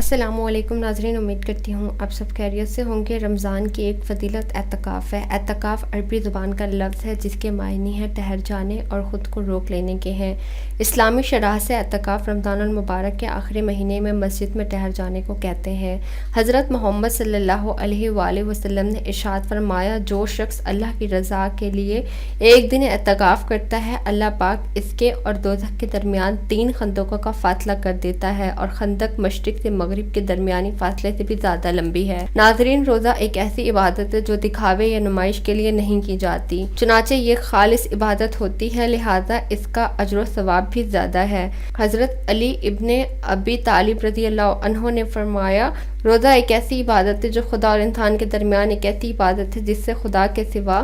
السلام علیکم ناظرین، امید کرتی ہوں آپ سب خیریت سے ہوں گے۔ رمضان کی ایک فضیلت اعتکاف ہے۔ اعتکاف عربی زبان کا لفظ ہے جس کے معنی ہے ٹھہر جانے اور خود کو روک لینے کے ہیں۔ اسلامی شرح سے اعتکاف رمضان المبارک کے آخری مہینے میں مسجد میں ٹھہر جانے کو کہتے ہیں۔ حضرت محمد صلی اللہ علیہ وآلہ وسلم نے ارشاد فرمایا، جو شخص اللہ کی رضا کے لیے ایک دن اعتکاف کرتا ہے، اللہ پاک اس کے اور دوزخ کے درمیان 3 خندقوں کا فاصلہ کر دیتا ہے، اور خندق مشرق سے مغرب کے درمیانی فاصلے سے بھی زیادہ لمبی ہے۔ ناظرین، روزہ ایک ایسی عبادت ہے جو دکھاوے یا نمائش کے لیے نہیں کی جاتی، چنانچہ یہ خالص عبادت ہوتی ہے، لہٰذا اس کا اجر و ثواب بھی زیادہ ہے۔ حضرت علی ابن ابی طالب رضی اللہ عنہ نے فرمایا، روزہ ایک ایسی عبادت ہے جو خدا اور انسان کے درمیان ایک ایسی عبادت ہے جس سے خدا کے سوا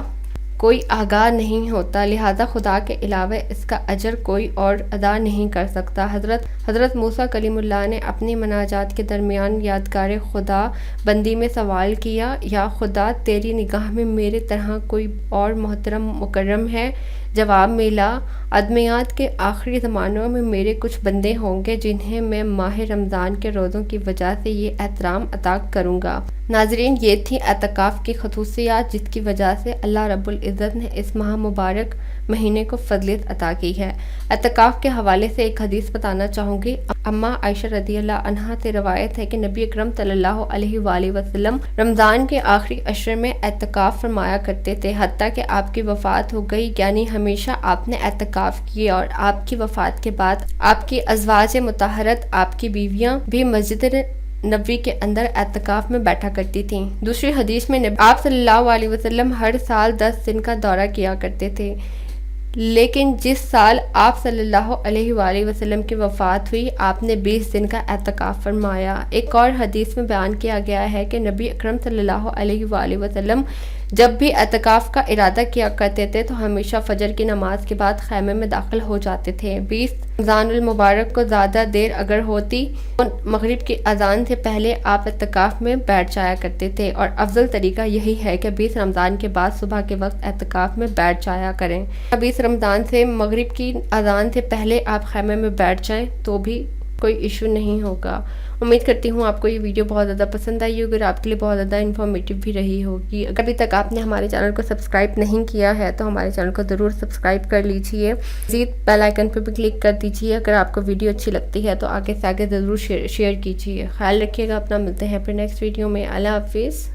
کوئی آگاہ نہیں ہوتا، لہذا خدا کے علاوہ اس کا اجر کوئی اور ادا نہیں کر سکتا۔ حضرت موسیٰ کلیم اللہ نے اپنی مناجات کے درمیان یادگار خدا بندی میں سوال کیا، یا خدا تیری نگاہ میں میرے طرح کوئی اور محترم مکرم ہے؟ جواب ملا، ادمیات کے آخری زمانوں میں میرے کچھ بندے ہوں گے جنہیں میں ماہ رمضان کے روزوں کی وجہ سے یہ احترام عطا کروں گا۔ ناظرین، یہ تھی اعتکاف کی خصوصیات جس کی وجہ سے اللہ رب العزت نے اس ماہ مبارک مہینے کو فضیلت عطا کی ہے۔ اعتکاف کے حوالے سے ایک حدیث بتانا چاہوں گی۔ اماں عائشہ رضی اللہ عنہا سے روایت ہے کہ نبی اکرم صلی اللہ علیہ وآلہ وسلم رمضان کے آخری عشر میں اعتکاف فرمایا کرتے تھے، حتیٰ کہ آپ کی وفات ہو گئی، یعنی ہمیشہ آپ نے اعتکاف کیے، اور آپ کی وفات کے بعد آپ کی ازواج مطہرات، آپ کی بیویاں بھی مسجد نبوی کے اندر اعتکاف میں بیٹھا کرتی تھیں۔ دوسری حدیث میں آپ صلی اللہ علیہ وسلم ہر سال 10 دن کا دورہ کیا کرتے تھے، لیکن جس سال آپ صلی اللہ علیہ وآلہ وسلم کی وفات ہوئی، آپ نے 20 دن کا اعتکاف فرمایا۔ ایک اور حدیث میں بیان کیا گیا ہے کہ نبی اکرم صلی اللہ علیہ وآلہ وسلم جب بھی اعتکاف کا ارادہ کیا کرتے تھے تو ہمیشہ فجر کی نماز کے بعد خیمے میں داخل ہو جاتے تھے۔ 20 رمضان المبارک کو زیادہ دیر اگر ہوتی تو مغرب کی اذان سے پہلے آپ اعتکاف میں بیٹھ جایا کرتے تھے، اور افضل طریقہ یہی ہے کہ 20 رمضان کے بعد صبح کے وقت اعتکاف میں بیٹھ جایا کریں۔ 20 رمضان سے مغرب کی اذان سے پہلے آپ خیمے میں بیٹھ جائیں تو بھی کوئی ایشو نہیں ہوگا۔ امید کرتی ہوں آپ کو یہ ویڈیو بہت زیادہ پسند آئی ہوگی اور آپ کے لیے بہت زیادہ انفارمیٹیو بھی رہی ہوگی۔ اگر ابھی تک آپ نے ہمارے چینل کو سبسکرائب نہیں کیا ہے تو ہمارے چینل کو ضرور سبسکرائب کر لیجئے، مزید بیل آئیکن پہ بھی کلک کر دیجئے۔ اگر آپ کو ویڈیو اچھی لگتی ہے تو آگے سے آگے ضرور شیئر کیجئے۔ خیال رکھیے گا اپنا، ملتے ہیں پھر نیکسٹ ویڈیو میں۔ اللہ حافظ۔